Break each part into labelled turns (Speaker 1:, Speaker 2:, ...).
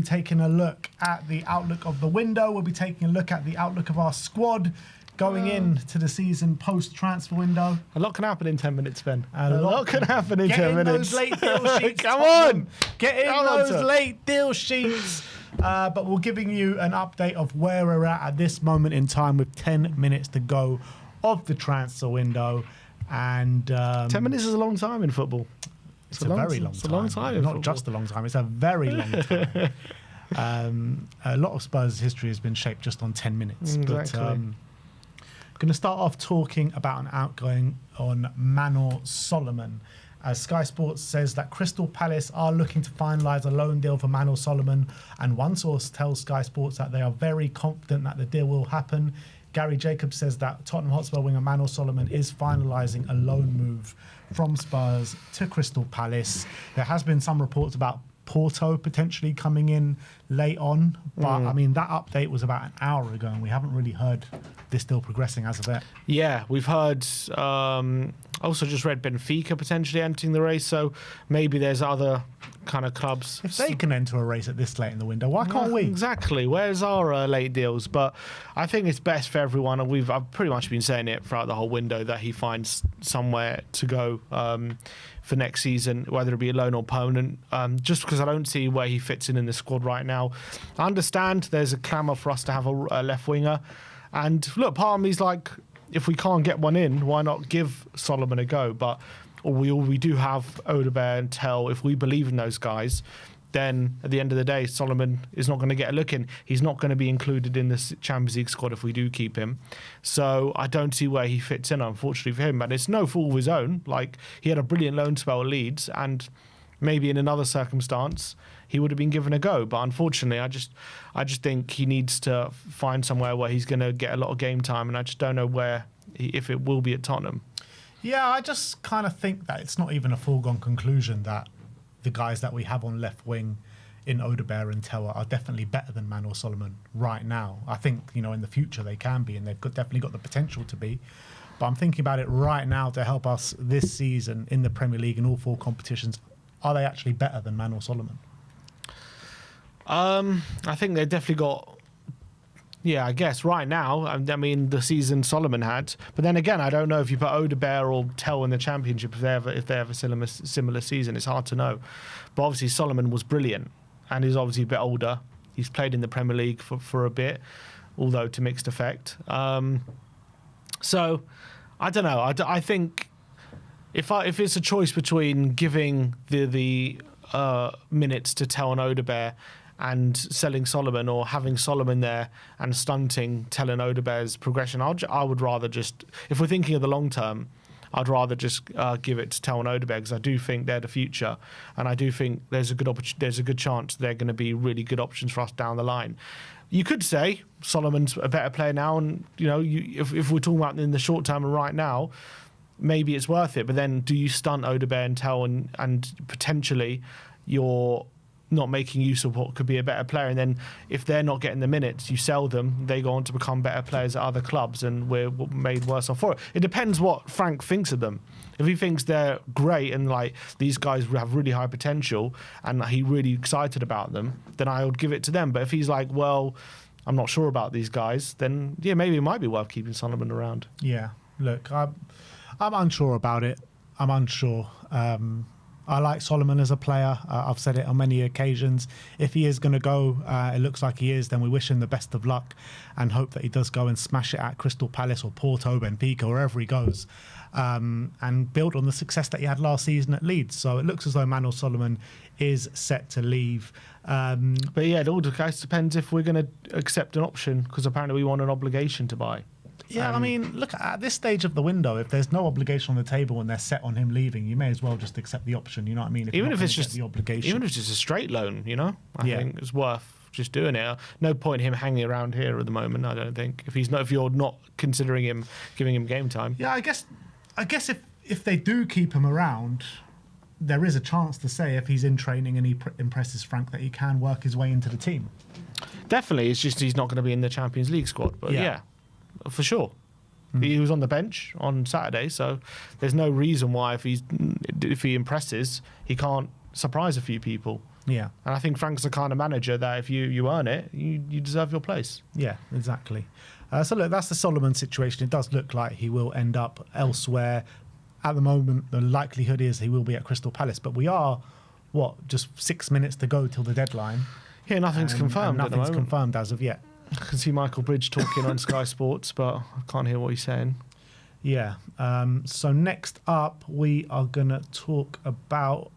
Speaker 1: taking a look at the outlook of the window. We'll be taking a look at the outlook of our squad going into the season post-transfer window.
Speaker 2: A lot can happen in 10 minutes, Ben.
Speaker 1: A lot
Speaker 2: can happen in 10
Speaker 1: Get in
Speaker 2: minutes.
Speaker 1: those late deal sheets.
Speaker 2: Come on!
Speaker 1: Get in
Speaker 2: Come on,
Speaker 1: those
Speaker 2: sir.
Speaker 1: late deal sheets. But we're giving you an update of where we're at this moment in time with 10 minutes to go of the transfer window. And
Speaker 2: 10 minutes is a long time in football.
Speaker 1: It's a very long time.
Speaker 2: It's a long time in
Speaker 1: Not
Speaker 2: football.
Speaker 1: just a long time, it's a very long time. A lot of Spurs' history has been shaped just on 10 minutes.
Speaker 2: Exactly.
Speaker 1: But going to start off talking about an outgoing on Manor Solomon. As Sky Sports says that Crystal Palace are looking to finalise a loan deal for Manor Solomon, and one source tells Sky Sports that they are very confident that the deal will happen. Gary Jacobs says that Tottenham Hotspur winger Manor Solomon is finalising a loan move from Spurs to Crystal Palace. There has been some reports about Porto potentially coming in late on, but I mean that update was about an hour ago and we haven't really heard this deal progressing as of yet.
Speaker 2: Yeah, we've heard, also just read Benfica potentially entering the race, so maybe there's other kind of clubs.
Speaker 1: If they can enter a race at this late in the window, why can't we?
Speaker 2: Exactly. Where's our late deals? But I think it's best for everyone, and I've pretty much been saying it throughout the whole window, that he finds somewhere to go for next season, whether it be a loan or permanent, just because I don't see where he fits in the squad right now. I understand there's a clamour for us to have a left winger, and look, part of me's like, if we can't get one in, why not give Solomon a go? But we do have Odegaard and Tell. If we believe in those guys, then at the end of the day, Solomon is not going to get a look in. He's not going to be included in the Champions League squad if we do keep him. So I don't see where he fits in, unfortunately for him. And it's no fault of his own. Like, he had a brilliant loan spell at Leeds, and maybe in another circumstance he would have been given a go. But unfortunately, I just think he needs to find somewhere where he's going to get a lot of game time, and I just don't know where, if it will be at Tottenham.
Speaker 1: Yeah, I just kind of think that it's not even a foregone conclusion that the guys that we have on left wing in Odegaard and Teller are definitely better than Manor Solomon right now. I think, in the future they can be, and they've definitely got the potential to be. But I'm thinking about it right now to help us this season in the Premier League in all four competitions. Are they actually better than Manor Solomon?
Speaker 2: I think they've definitely got... Yeah, I guess right now, I mean, the season Solomon had. But then again, I don't know if you put Odegaard or Tell in the Championship, if they have a similar season. It's hard to know. But obviously, Solomon was brilliant, and he's obviously a bit older. He's played in the Premier League for a bit, although to mixed effect. So, I don't know. I think if it's a choice between giving the minutes to Tell and Odegaard and selling Solomon, or having Solomon there and stunting Tell and Odegaard's progression, I would rather just, if we're thinking of the long term, I'd rather just give it to Tell and Odegaard, because I do think they're the future, and I do think there's a good chance they're going to be really good options for us down the line. You could say Solomon's a better player now, and if we're talking about in the short term and right now, maybe it's worth it. But then, do you stunt Odegaard and Tell, and potentially you're not making use of what could be a better player, and then if they're not getting the minutes, you sell them, they go on to become better players at other clubs, and we're made worse off for it. It depends what Frank thinks of them. If he thinks they're great and like these guys have really high potential and he's really excited about them, then I would give it to them. But if he's like, well, I'm not sure about these guys, then yeah, maybe it might be worth keeping Solomon around.
Speaker 1: Yeah, look, I'm unsure about it. I'm unsure. I like Solomon as a player. I've said it on many occasions. If he is going to go, it looks like he is, then we wish him the best of luck and hope that he does go and smash it at Crystal Palace or Porto, Benfica, wherever he goes, and build on the success that he had last season at Leeds. So it looks as though Manor Solomon is set to leave.
Speaker 2: But yeah, it all depends if we're going to accept an option, because apparently we want an obligation to buy.
Speaker 1: Yeah, I mean, look, at this stage of the window, if there's no obligation on the table and they're set on him leaving, you may as well just accept the option, you know what I mean?
Speaker 2: Even if it's just
Speaker 1: the obligation.
Speaker 2: Even if it's just a straight loan, I think it's worth just doing it. No point him hanging around here at the moment, I don't think. If you're not considering him, giving him game time.
Speaker 1: Yeah, I guess if they do keep him around, there is a chance to say if he's in training and he impresses Frank that he can work his way into the team.
Speaker 2: Definitely, it's just he's not going to be in the Champions League squad, but yeah. For sure. He was on the bench on Saturday, so there's no reason why if he impresses, he can't surprise a few people.
Speaker 1: Yeah.
Speaker 2: And I think Frank's the kind of manager that if you earn it, you deserve your place.
Speaker 1: Yeah, exactly. So look, that's the Solomon situation. It does look like he will end up elsewhere. At the moment, the likelihood is he will be at Crystal Palace. But we are, just 6 minutes to go till the deadline.
Speaker 2: Yeah, nothing's confirmed at the moment.
Speaker 1: Nothing's confirmed as of yet.
Speaker 2: I can see Michael Bridge talking on Sky Sports, but I can't hear what he's saying.
Speaker 1: Yeah. So next up, we are going to talk about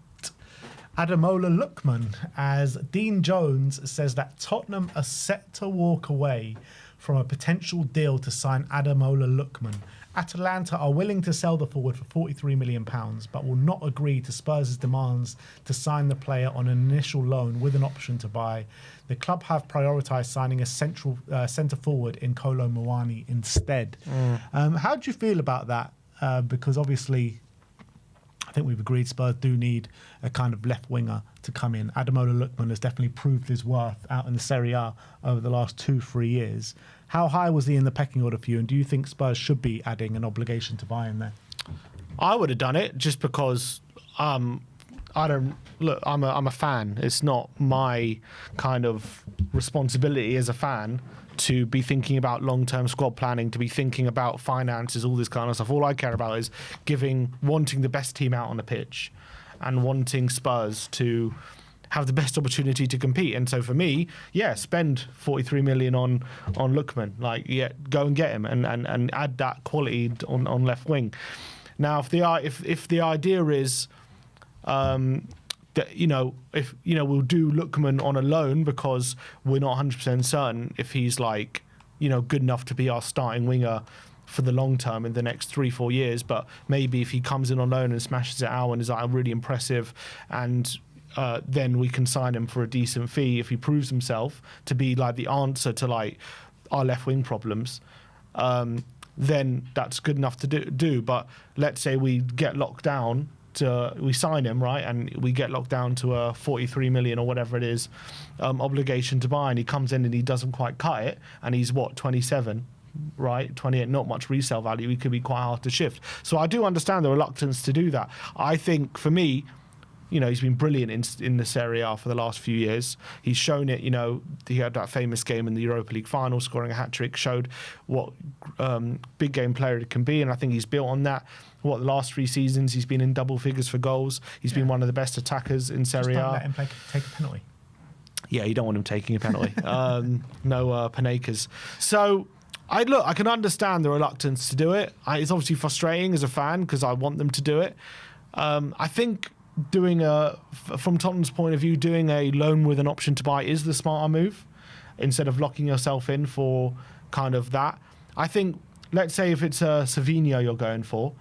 Speaker 1: Ademola Lookman, as Dean Jones says that Tottenham are set to walk away from a potential deal to sign Ademola Lookman. Atalanta are willing to sell the forward for £43 million, but will not agree to Spurs' demands to sign the player on an initial loan with an option to buy. The club have prioritised signing a centre forward in Kolo Muani instead. How do you feel about that? Because obviously, I think we've agreed Spurs do need a kind of left winger to come in. Ademola Lookman has definitely proved his worth out in the Serie A over the last 2-3 years. How high was he in the pecking order for you, and do you think Spurs should be adding an obligation to buy him there?
Speaker 2: I would have done it just because I'm a fan. It's not my kind of responsibility as a fan to be thinking about long-term squad planning, to be thinking about finances, all this kind of stuff. All I care about is wanting the best team out on the pitch and wanting Spurs to have the best opportunity to compete. And so for me, spend 43 million on Lookman. Go and get him and add that quality on left wing. Now, if the idea is that we'll do Lookman on a loan because we're not 100% certain if he's good enough to be our starting winger for the long term in the next 3-4 years, but maybe if he comes in on loan and smashes it out and is really impressive, and then we can sign him for a decent fee if he proves himself to be the answer to our left wing problems, then that's good enough to do. But let's say we get locked down we sign him, right, and we get locked down to a 43 million or whatever it is obligation to buy, and he comes in and he doesn't quite cut it, and he's 27, right, 28, not much resale value. He could be quite hard to shift. So I do understand the reluctance to do that. I think for me, he's been brilliant in the Serie A for the last few years. He's shown it, he had that famous game in the Europa League final, scoring a hat-trick, showed what big game player it can be, and I think he's built on that. The last 3 seasons, he's been in double figures for goals. He's been one of the best attackers in Serie A.
Speaker 1: Just don't let him take a penalty.
Speaker 2: Yeah, you don't want him taking a penalty. No Panekas. So, I can understand the reluctance to do it. It's obviously frustrating as a fan because I want them to do it. I think from Tottenham's point of view, doing a loan with an option to buy is the smarter move instead of locking yourself in for kind of that. I think, let's say if it's a Savinho you're going for,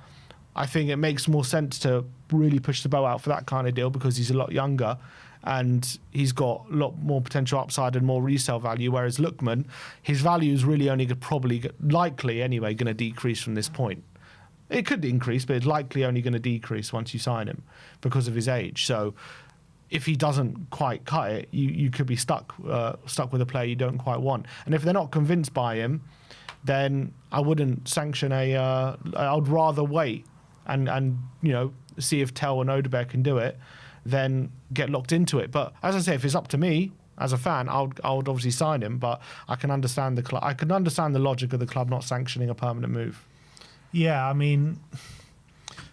Speaker 2: I think it makes more sense to really push the bow out for that kind of deal because he's a lot younger and he's got a lot more potential upside and more resale value, whereas Lookman, his value is really only likely anyway going to decrease from this point. It could increase, but it's likely only going to decrease once you sign him because of his age. So if he doesn't quite cut it, you could be stuck with a player you don't quite want. And if they're not convinced by him, then I wouldn't sanction I'd rather wait and see if Tel and Odegaard can do it, then get locked into it. But as I say, if it's up to me as a fan, I would obviously sign him. But I can understand the logic of the club not sanctioning a permanent move.
Speaker 1: Yeah, I mean,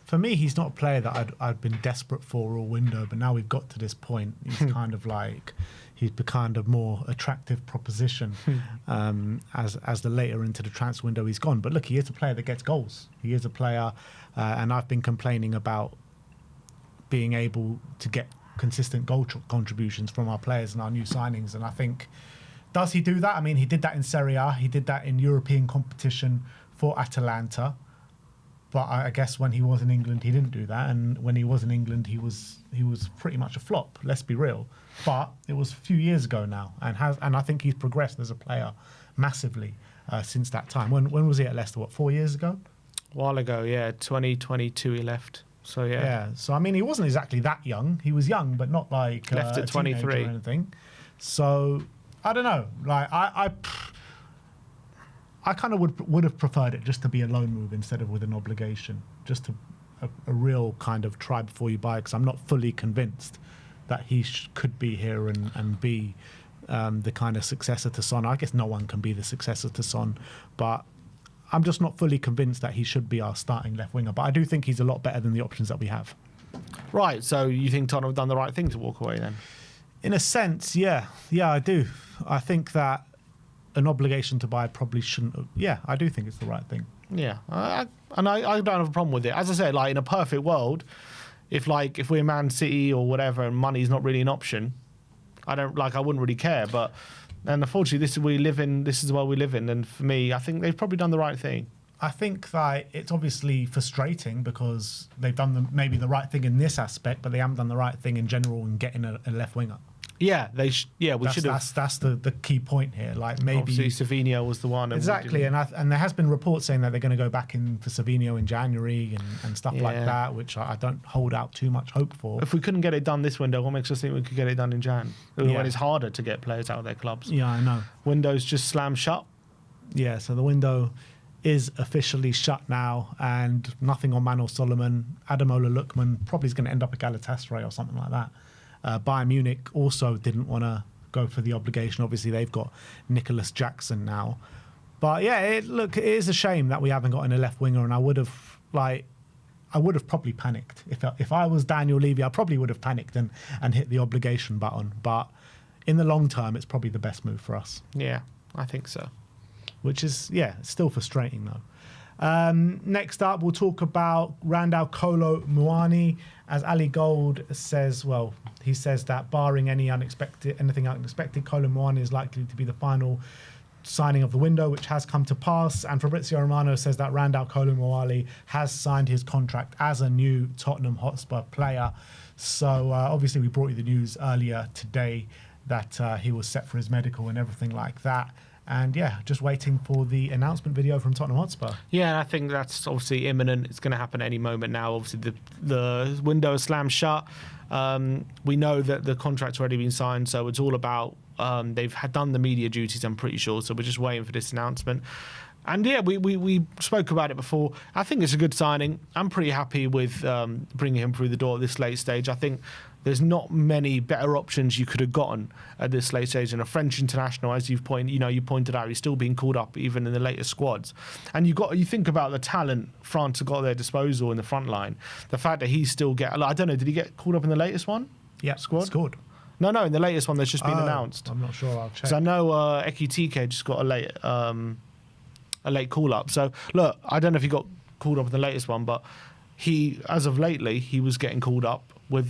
Speaker 1: for me, he's not a player that I'd been desperate for all window. But now we've got to this point, he's kind of he's become a more attractive proposition as the later into the transfer window he's gone. But look, he is a player that gets goals. He is a player, and I've been complaining about being able to get consistent goal contributions from our players and our new signings. And I think, does he do that? I mean, he did that in Serie A. He did that in European competition for Atalanta. But I guess when he was in England, he didn't do that. And when he was in England, he was pretty much a flop. Let's be real. But it was a few years ago now, and I think he's progressed as a player massively since that time. When was he at Leicester? 4 years ago?
Speaker 2: A while ago, yeah. 2022 he left. So yeah.
Speaker 1: Yeah. So I mean, he wasn't exactly that young. He was young, but not left
Speaker 2: at 23
Speaker 1: or anything. So I don't know. I kind of would have preferred it just to be a loan move instead of with an obligation, just a real kind of try before you buy, because I'm not fully convinced that he could be here and be the kind of successor to Son. I guess no one can be the successor to Son, but I'm just not fully convinced that he should be our starting left winger. But I do think he's a lot better than the options that we have.
Speaker 2: Right, so you think Tottenham have done the right thing to walk away then?
Speaker 1: In a sense, yeah. Yeah, I do. I think that an obligation to buy probably shouldn't have. Yeah, I do think it's the right thing.
Speaker 2: Yeah, I don't have a problem with it. As I said, like in a perfect world, if we're Man City or whatever and money's not really an option, I wouldn't really care. But and unfortunately, this is the world we live in. And for me, I think they've probably done the right thing.
Speaker 1: I think that it's obviously frustrating because they've done maybe the right thing in this aspect, but they haven't done the right thing in general in getting a left winger.
Speaker 2: Yeah, we should have.
Speaker 1: That's the key point here. Like maybe
Speaker 2: obviously Savinho was the one.
Speaker 1: Exactly, and there has been reports saying that they're going to go back in for Savinho in January and stuff like that, which I don't hold out too much hope for.
Speaker 2: If we couldn't get it done this window, what makes us think we could get it done in Jan? When it's harder to get players out of their clubs.
Speaker 1: Yeah, I know.
Speaker 2: Windows just slammed shut.
Speaker 1: Yeah, so the window is officially shut now, and nothing on Manor Solomon. Ademola Lookman probably is going to end up at Galatasaray or something like that. Bayern Munich also didn't want to go for the obligation. Obviously, they've got Nicholas Jackson now. But yeah, it is a shame that we haven't got a left winger, and I would have probably panicked. If I was Daniel Levy, I probably would have panicked and hit the obligation button. But in the long term, it's probably the best move for us.
Speaker 2: Yeah, I think so.
Speaker 1: Which is, still frustrating though. Next up, we'll talk about Randal Kolo Muani. As Ali Gold says, he says that barring anything unexpected, Kolo Muani is likely to be the final signing of the window, which has come to pass. And Fabrizio Romano says that Randal Kolo Muani has signed his contract as a new Tottenham Hotspur player. So obviously we brought you the news earlier today that he was set for his medical and everything like that. And just waiting for the announcement video from Tottenham Hotspur.
Speaker 2: Yeah, and I think that's obviously imminent. It's going to happen any moment now. Obviously, the window is slammed shut. We know that the contract's already been signed, so it's all about they've done the media duties, I'm pretty sure. So we're just waiting for this announcement. And we spoke about it before. I think it's a good signing. I'm pretty happy with bringing him through the door at this late stage. I think there's not many better options you could have gotten at this late stage. And a French international, as you pointed out, he's still being called up even in the latest squads. And you think about the talent France have got at their disposal in the front line. The fact that he still I don't know, did he get called up in the latest one?
Speaker 1: Yeah,
Speaker 2: squad.
Speaker 1: Scored.
Speaker 2: No, in the latest one that's just been announced.
Speaker 1: I'm not sure. I'll check.
Speaker 2: Because I know Ekitike just got a late call up. So look, I don't know if he got called up in the latest one, but as of lately, he was getting called up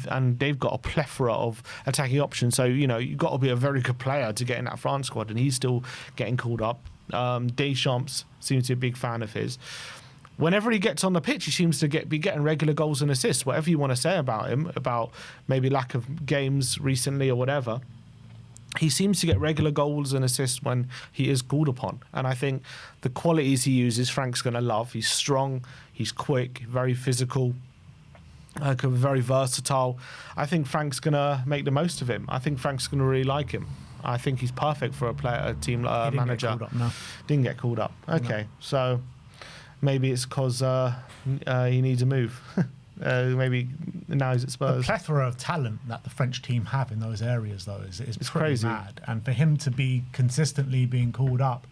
Speaker 2: and they've got a plethora of attacking options. So, you've got to be a very good player to get in that France squad, and he's still getting called up. Deschamps seems to be a big fan of his. Whenever he gets on the pitch, he seems to be getting regular goals and assists. Whatever you want to say about him, about maybe lack of games recently or whatever, he seems to get regular goals and assists when he is called upon. And I think the qualities he uses, Frank's going to love. He's strong, he's quick, very physical, very versatile. I think Frank's going to make the most of him. I think Frank's going to really like him. I think he's perfect for a team manager.
Speaker 1: Get called up, no.
Speaker 2: Didn't get called up. Okay, so maybe it's because he needs a move. Maybe now he's at Spurs.
Speaker 1: The plethora of talent that the French team have in those areas, though, is pretty
Speaker 2: crazy.
Speaker 1: Mad. And for him to be consistently being called up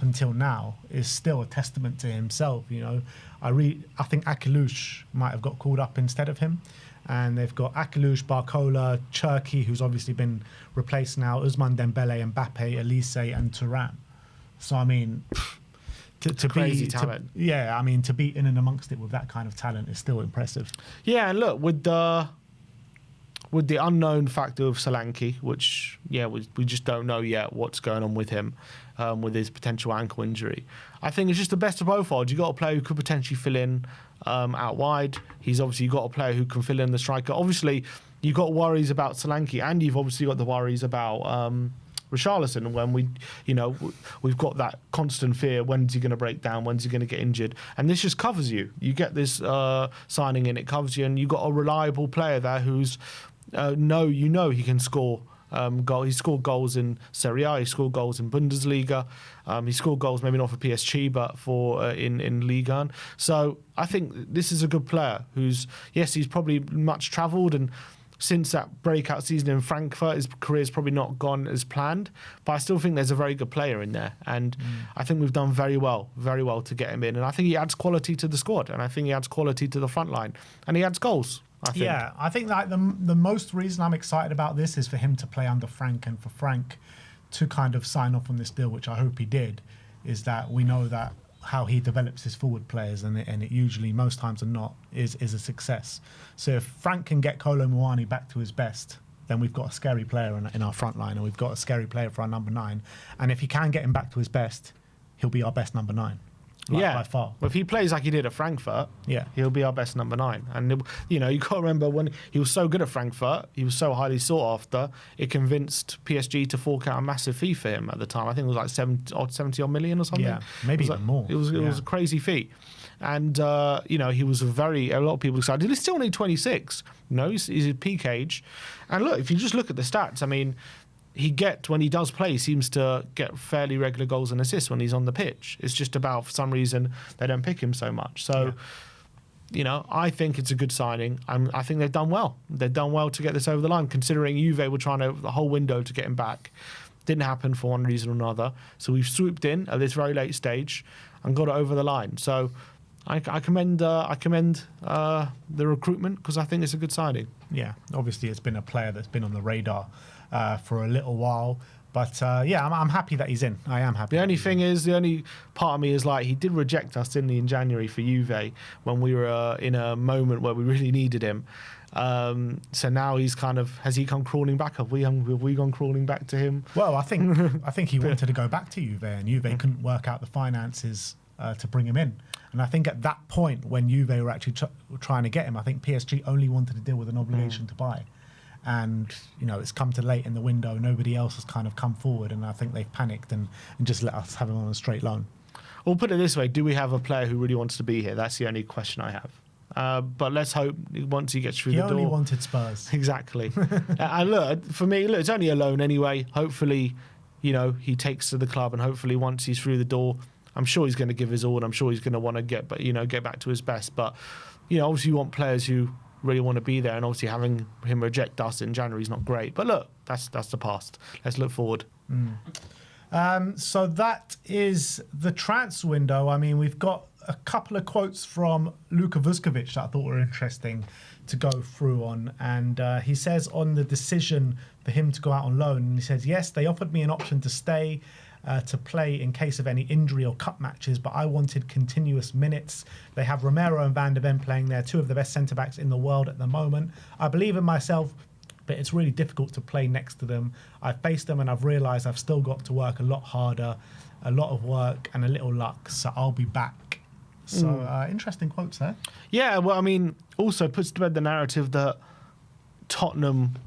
Speaker 1: until now is still a testament to himself. I think Akilush might have got called up instead of him. And they've got Akilush, Barcola, Cherki, who's obviously been replaced now, Ousmane Dembele, Mbappe, Elise, and Thuram. So, I mean, to
Speaker 2: crazy
Speaker 1: be
Speaker 2: talent.
Speaker 1: To be in and amongst it with that kind of talent is still impressive.
Speaker 2: Yeah, and look, with the unknown factor of Solanke, which we just don't know yet what's going on with him, with his potential ankle injury. I think it's just the best of both worlds. You've got a player who could potentially fill in out wide. He's obviously got a player who can fill in the striker. Obviously, you've got worries about Solanke, and you've obviously got the worries about Richarlison. When we've got that constant fear: when's he going to break down? When's he going to get injured? And this just covers you. You get this signing in, it covers you, and you've got a reliable player there who's he can score. He scored goals in Serie A. He scored goals in Bundesliga. He scored goals maybe not for PSG, but for in Ligue 1. So I think this is a good player who's he's probably much travelled, and since that breakout season in Frankfurt, his career's probably not gone as planned, but I still think there's a very good player in there, and I think we've done very well to get him in, and I think he adds quality to the squad, and I think he adds quality to the front line, and he adds goals. I think.
Speaker 1: Yeah, I think like the most reason I'm excited about this is for him to play under Frank, and for Frank to kind of sign off on this deal, which I hope he did, is that we know that how he develops his forward players, and it usually, most times than not, is a success. So if Frank can get Kolo Muani back to his best, then we've got a scary player in our front line, and we've got a scary player for our number 9. And if he can get him back to his best, he'll be our best number 9. By far.
Speaker 2: Well, if he plays like he did at Frankfurt, he'll be our best number 9. And you got to remember, when he was so good at Frankfurt, he was so highly sought after, it convinced PSG to fork out a massive fee for him at the time. I think it was like 70 odd million or something.
Speaker 1: Yeah, maybe even more.
Speaker 2: It was a crazy fee. And he was a lot of people decided he's still only 26. He's at peak age. And look, if you just look at the stats, I mean, when he does play, he seems to get fairly regular goals and assists when he's on the pitch. It's just about, for some reason, they don't pick him so much. So, I think it's a good signing. I think they've done well. They've done well to get this over the line, considering Juve were trying the whole window to get him back. Didn't happen for one reason or another. So we've swooped in at this very late stage and got it over the line. So I commend the recruitment, because I think it's a good signing.
Speaker 1: Yeah, obviously it's been a player that's been on the radar for a little while, but I'm happy that he's in. I am happy.
Speaker 2: The only part of me is like, he did reject us, didn't he, in January for Juve when we were in a moment where we really needed him. So now has he come crawling back? Have we gone crawling back to him?
Speaker 1: Well, I think he wanted to go back to Juve, and Juve couldn't work out the finances to bring him in. And I think at that point, when Juve were actually trying to get him, I think PSG only wanted to deal with an obligation to buy. And, it's come to late in the window. Nobody else has kind of come forward, and I think they've panicked and just let us have him on a straight loan.
Speaker 2: We'll put it this way. Do we have a player who really wants to be here? That's the only question I have. But let's hope once he gets through the door.
Speaker 1: He only wanted Spurs.
Speaker 2: Exactly. And look, for me, it's only a loan anyway. Hopefully, he takes to the club, and hopefully once he's through the door, I'm sure he's going to give his all, and I'm sure he's going to want to get back to his best. But, obviously you want players who really want to be there, and obviously having him reject us in January is not great. But look, that's the past. Let's look forward.
Speaker 1: So that is the transfer window. I mean, we've got a couple of quotes from Luka Vuskovic that I thought were interesting to go through on. And he says on the decision for him to go out on loan, and he says, yes, they offered me an option to stay, to play in case of any injury or cup matches, but I wanted continuous minutes. They have Romero and Van de Ven playing there, 2 of the best centre-backs in the world at the moment. I believe in myself, but it's really difficult to play next to them. I've faced them, and I've realised I've still got to work a lot harder, a lot of work and a little luck, so I'll be back. So interesting quotes there.
Speaker 2: Yeah, well, I mean, also puts to bed the narrative that Tottenham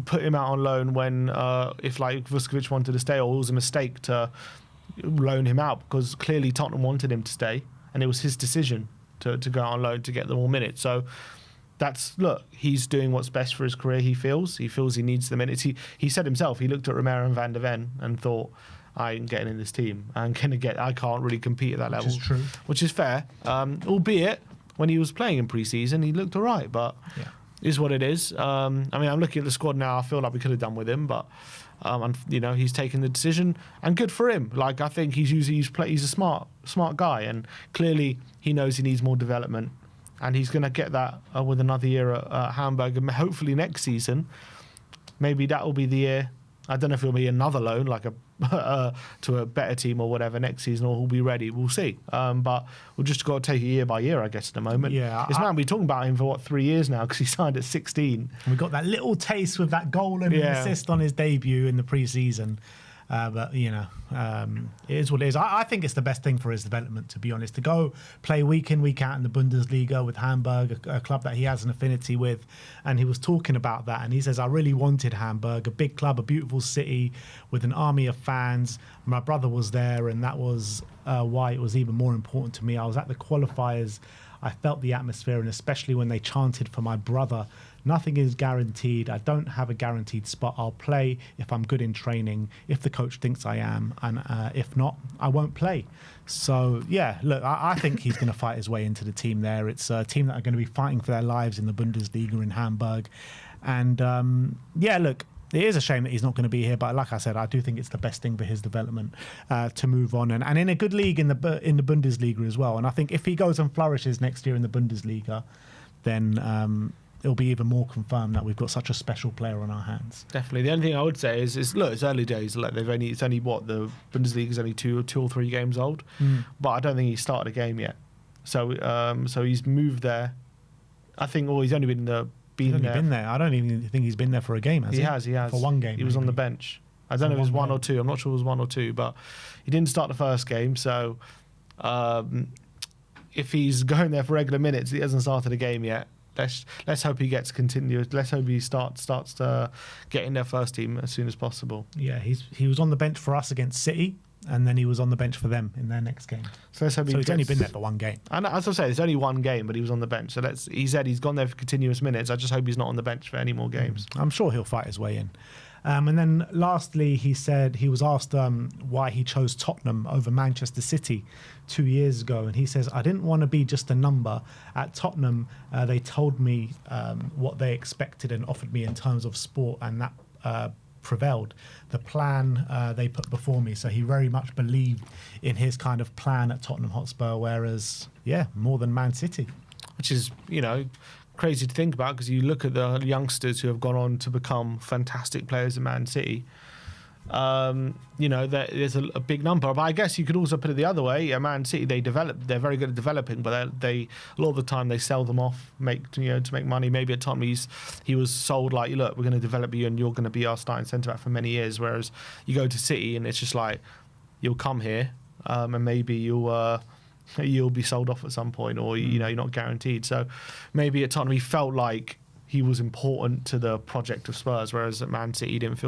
Speaker 2: put him out on loan when, if like Vuskuvic wanted to stay, or it was a mistake to loan him out, because clearly Tottenham wanted him to stay, and it was his decision to go out on loan to get the more minutes. So he's doing what's best for his career. He feels he needs the minutes. He said himself, he looked at Romero and Van de Ven and thought, I ain't getting in this team. I can't really compete at that level.
Speaker 1: Which is true.
Speaker 2: Which is fair. Albeit when he was playing in pre-season, he looked all right, but is what it is. I mean, I'm looking at the squad now. I feel like we could have done with him, but he's taken the decision, and good for him. Like, I think he's a smart guy, and clearly he knows he needs more development, and he's going to get that with another year at Hamburg, and hopefully next season, maybe that will be the year. I don't know if it'll be another loan, like to a better team or whatever next season, or he'll be ready. We'll see. But we'll just got to take it year by year, I guess, at the moment.
Speaker 1: Yeah,
Speaker 2: it's man, we're talking about him for 3 years now, because he signed at 16.
Speaker 1: We got that little taste with that goal and an assist on his debut in the pre-season. But it is what it is. I think it's the best thing for his development, to be honest, to go play week in, week out in the Bundesliga with Hamburg, a club that he has an affinity with. And he was talking about that, and he says, I really wanted Hamburg, a big club, a beautiful city with an army of fans. My brother was there, and that was why it was even more important to me. I was at the qualifiers. I felt the atmosphere, and especially when they chanted for my brother. Nothing is guaranteed. I don't have a guaranteed spot. I'll play if I'm good in training, if the coach thinks I am, and if not, I won't play. So, yeah, look, I think he's going to fight his way into the team there. It's a team that are going to be fighting for their lives in the Bundesliga in Hamburg. And yeah, look, it is a shame that he's not going to be here, but like I said, I do think it's the best thing for his development to move on, and in a good league in the Bundesliga as well. And I think if he goes and flourishes next year in the Bundesliga, then it'll be even more confirmed that we've got such a special player on our hands.
Speaker 2: Definitely. The only thing I would say is look, it's early days. Like it's only what, the Bundesliga is only two or three games old, but I don't think he's started a game yet. So he's moved there. I think he's only been there.
Speaker 1: I don't even think he's been there for a game, has he?
Speaker 2: He has.
Speaker 1: For one game.
Speaker 2: He was on the bench. I don't know if it was one or two. I'm not sure it was one or two, but he didn't start the first game. So if he's going there for regular minutes, he hasn't started a game yet. Let's hope he gets continuous. Let's hope he starts to get in their first team as soon as possible.
Speaker 1: Yeah, he was on the bench for us against City, and then he was on the bench for them in their next game.
Speaker 2: So let's hope
Speaker 1: he's only been there for one game.
Speaker 2: And as I say, it's only one game, but he was on the bench. So he said he's gone there for continuous minutes. I just hope he's not on the bench for any more games.
Speaker 1: I'm sure he'll fight his way in. And then lastly, he said he was asked why he chose Tottenham over Manchester City 2 years ago. And he says, I didn't want to be just a number. At Tottenham, they told me what they expected and offered me in terms of sport, and that prevailed. The plan they put before me. So he very much believed in his kind of plan at Tottenham Hotspur, whereas, yeah, more than Man City.
Speaker 2: Which is, crazy to think about, because you look at the youngsters who have gone on to become fantastic players in Man City. There's a big number, but I guess you could also put it the other way. At Man City, they're very good at developing, but they a lot of the time they sell them off, to make money. Maybe at Tottenham he was sold like, look, we're going to develop you and you're going to be our starting centre back for many years. Whereas you go to City and it's just like, you'll come here and maybe you'll be sold off at some point, or you're not guaranteed. So maybe at Tottenham he felt like he was important to the project of Spurs, whereas at Man City he didn't feel